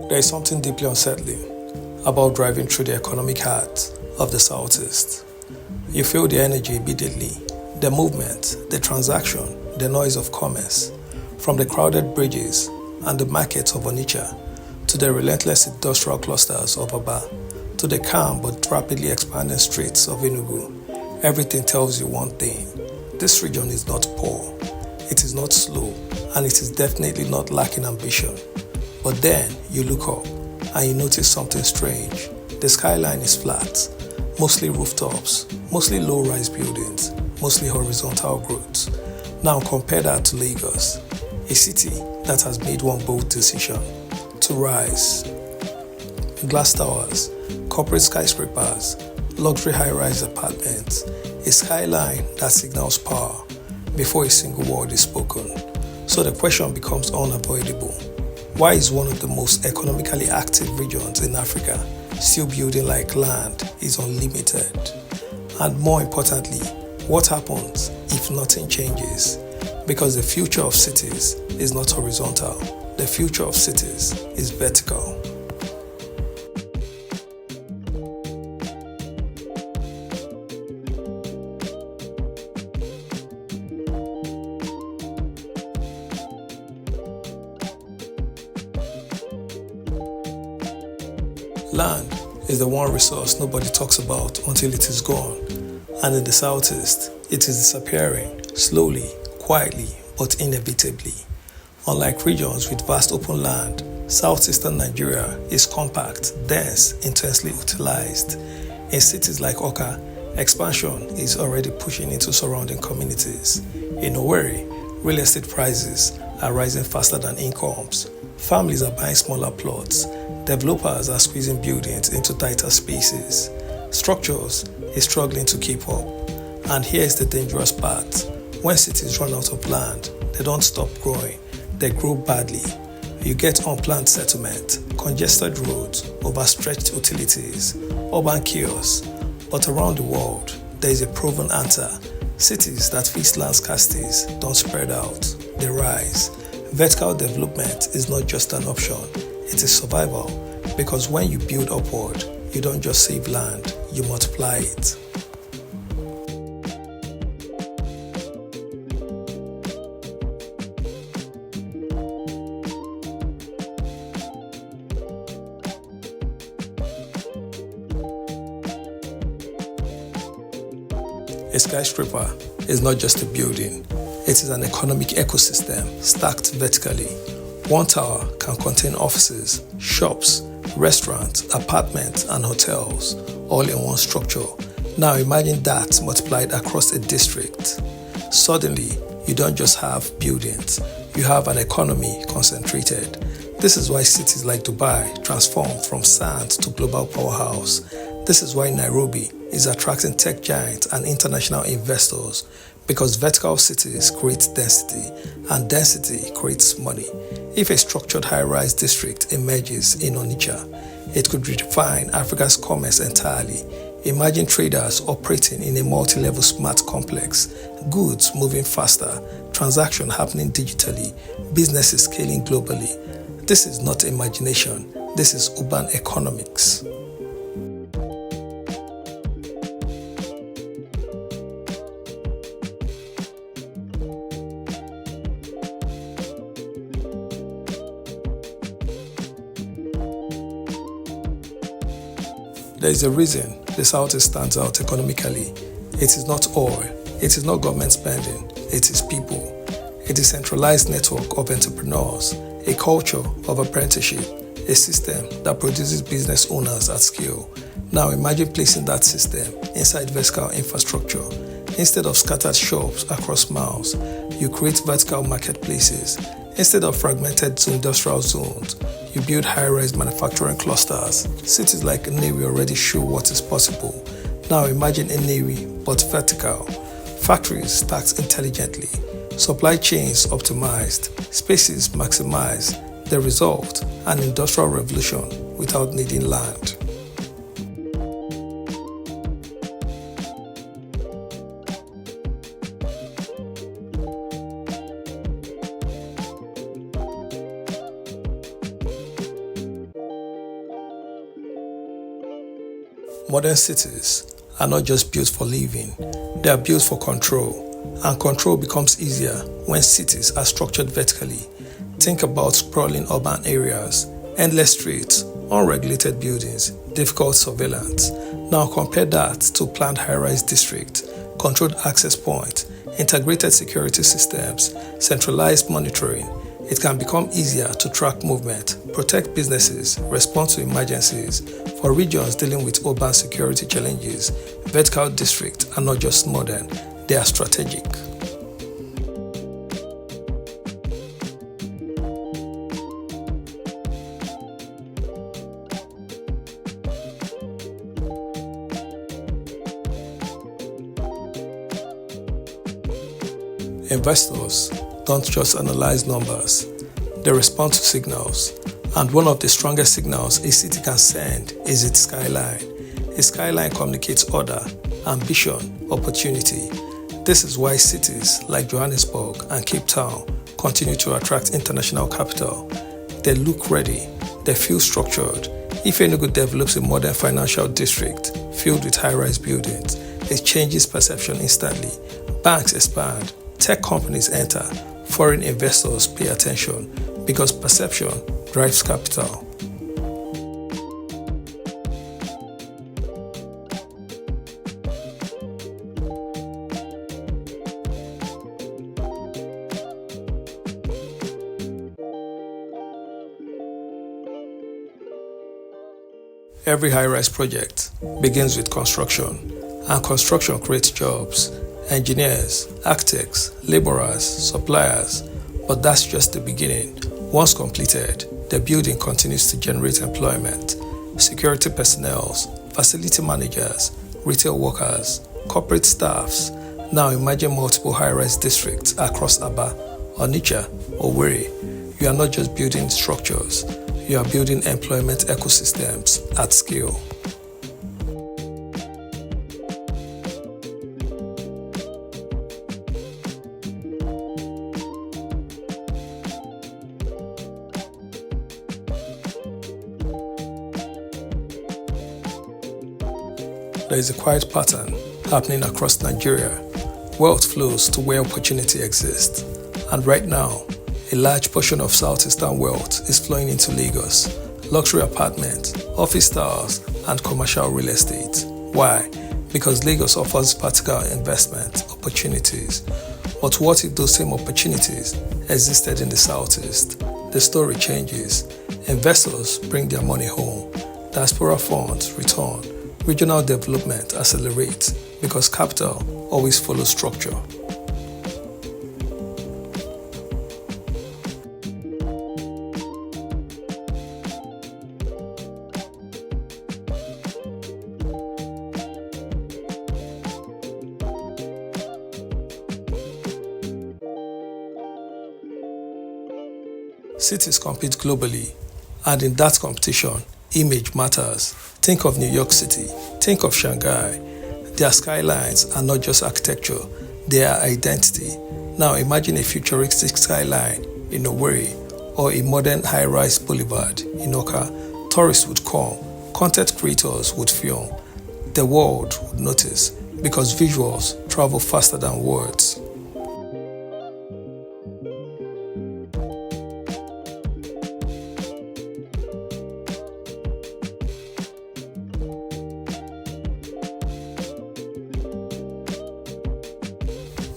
There is something deeply unsettling about driving through the economic heart of the Southeast. You feel the energy immediately, the movement, the transaction, the noise of commerce, from the crowded bridges and the markets of Onitsha to the relentless industrial clusters of Aba to the calm but rapidly expanding streets of Enugu. Everything tells you one thing: this region is not poor, it is not slow, and it is definitely not lacking ambition. But then you look up and you notice something strange. The skyline is flat, mostly rooftops, mostly low-rise buildings, mostly horizontal growth. Now compare that to Lagos, a city that has made one bold decision to rise. Glass towers, corporate skyscrapers, luxury high-rise apartments, a skyline that signals power before a single word is spoken. So the question becomes unavoidable. Why is one of the most economically active regions in Africa still building like land is unlimited? And more importantly, what happens if nothing changes? Because the future of cities is not horizontal, the future of cities is vertical. Land is the one resource nobody talks about until it is gone. And in the Southeast, it is disappearing, slowly, quietly, but inevitably. Unlike regions with vast open land, southeastern Nigeria is compact, dense, intensely utilized. In cities like Awka, expansion is already pushing into surrounding communities. In Owerri, real estate prices are rising faster than incomes. Families are buying smaller plots. Developers are squeezing buildings into tighter spaces. Structures is struggling to keep up. And here is the dangerous part. When cities run out of land, they don't stop growing. They grow badly. You get unplanned settlement, congested roads, overstretched utilities, urban chaos. But around the world, there is a proven answer. Cities that face land scarcities don't spread out, they rise. Vertical development is not just an option, it is survival. Because when you build upward, you don't just save land, you multiply it. A skyscraper is not just a building, it is an economic ecosystem stacked vertically. One tower can contain offices, shops, restaurants, apartments, and hotels, all in one structure. Now imagine that multiplied across a district. Suddenly, you don't just have buildings, you have an economy concentrated. This is why cities like Dubai transform from sand to global powerhouse. This is why Nairobi is attracting tech giants and international investors, because vertical cities create density, and density creates money. If a structured high-rise district emerges in Onitsha, it could redefine Africa's commerce entirely. Imagine traders operating in a multi-level smart complex, goods moving faster, transactions happening digitally, businesses scaling globally. This is not imagination, this is urban economics. There is a reason the Southeast stands out economically. It is not oil, it is not government spending, it is people. A decentralized network of entrepreneurs, a culture of apprenticeship, a system that produces business owners at scale. Now imagine placing that system inside vertical infrastructure. Instead of scattered shops across miles, you create vertical marketplaces. Instead of fragmented industrial zones, you build high-rise manufacturing clusters. Cities like Enugu already show what is possible. Now imagine Enugu, but vertical. Factories stacked intelligently, supply chains optimized, spaces maximized. The result, an industrial revolution without needing land. Modern cities are not just built for living, they are built for control. And control becomes easier when cities are structured vertically. Think about sprawling urban areas, endless streets, unregulated buildings, difficult surveillance. Now compare that to planned high-rise district, controlled access points, integrated security systems, centralized monitoring. It can become easier to track movement, protect businesses, respond to emergencies. For regions dealing with urban security challenges, vertical districts are not just modern, they are strategic. Investors don't just analyze numbers, they respond to signals. And one of the strongest signals a city can send is its skyline. A skyline communicates order, ambition, opportunity. This is why cities like Johannesburg and Cape Town continue to attract international capital. They look ready, they feel structured. If Enugu develops a modern financial district filled with high-rise buildings, it changes perception instantly. Banks expand, tech companies enter, foreign investors pay attention because perception drives capital. Every high-rise project begins with construction, and construction creates jobs. Engineers, architects, laborers, suppliers, but that's just the beginning. Once completed, the building continues to generate employment. Security personnel, facility managers, retail workers, corporate staffs. Now imagine multiple high-rise districts across Aba, Onitsha, Owerri. You are not just building structures, you are building employment ecosystems at scale. There is a quiet pattern happening across Nigeria. Wealth flows to where opportunity exists. And right now, a large portion of southeastern wealth is flowing into Lagos. Luxury apartments, office towers, and commercial real estate. Why? Because Lagos offers practical investment opportunities. But what if those same opportunities existed in the southeast? The story changes. Investors bring their money home. Diaspora funds return. Regional development accelerates because capital always follows structure. Cities compete globally, and in that competition, image matters. Think of New York City, think of Shanghai. Their skylines are not just architecture, they are identity. Now imagine a futuristic skyline in Owerri or a modern high-rise boulevard in Awka. Tourists would come, content creators would film, the world would notice because visuals travel faster than words.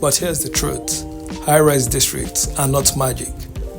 But here's the truth. High-rise districts are not magic.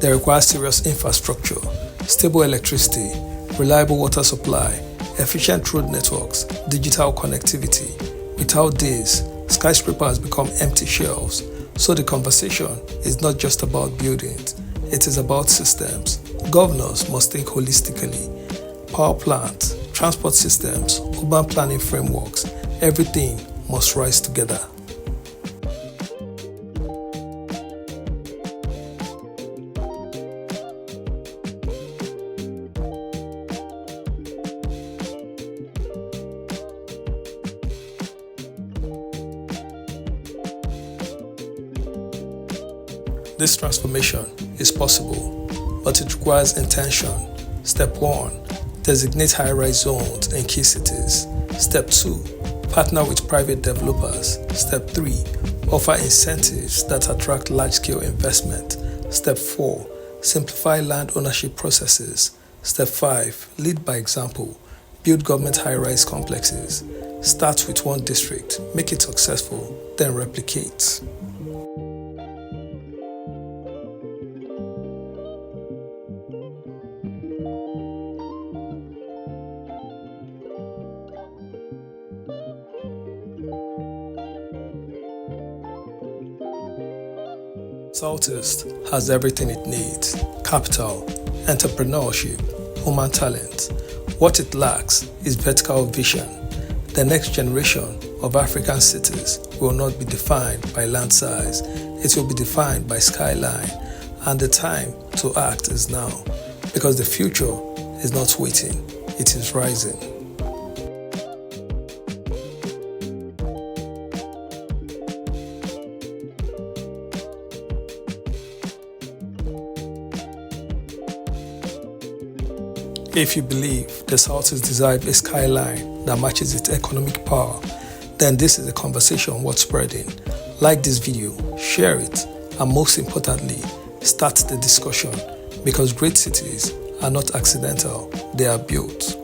They require serious infrastructure, stable electricity, reliable water supply, efficient road networks, digital connectivity. Without this, skyscrapers become empty shells. So the conversation is not just about buildings, it is about systems. Governors must think holistically. Power plants, transport systems, urban planning frameworks, everything must rise together. This transformation is possible, but it requires intention. Step 1. Designate high-rise zones in key cities. Step 2. Partner with private developers. Step 3. Offer incentives that attract large-scale investment. Step 4. Simplify land ownership processes. Step 5. Lead by example. Build government high-rise complexes. Start with one district, make it successful, then replicate. Southeast has everything it needs: capital, entrepreneurship, human talent. What it lacks is vertical vision. The next generation of African cities will not be defined by land size, it will be defined by skyline. And the time to act is now, because the future is not waiting, it is rising. If you believe the Southeast deserves a skyline that matches its economic power, then this is a conversation worth spreading. Like this video, share it, and most importantly, start the discussion, because great cities are not accidental, they are built.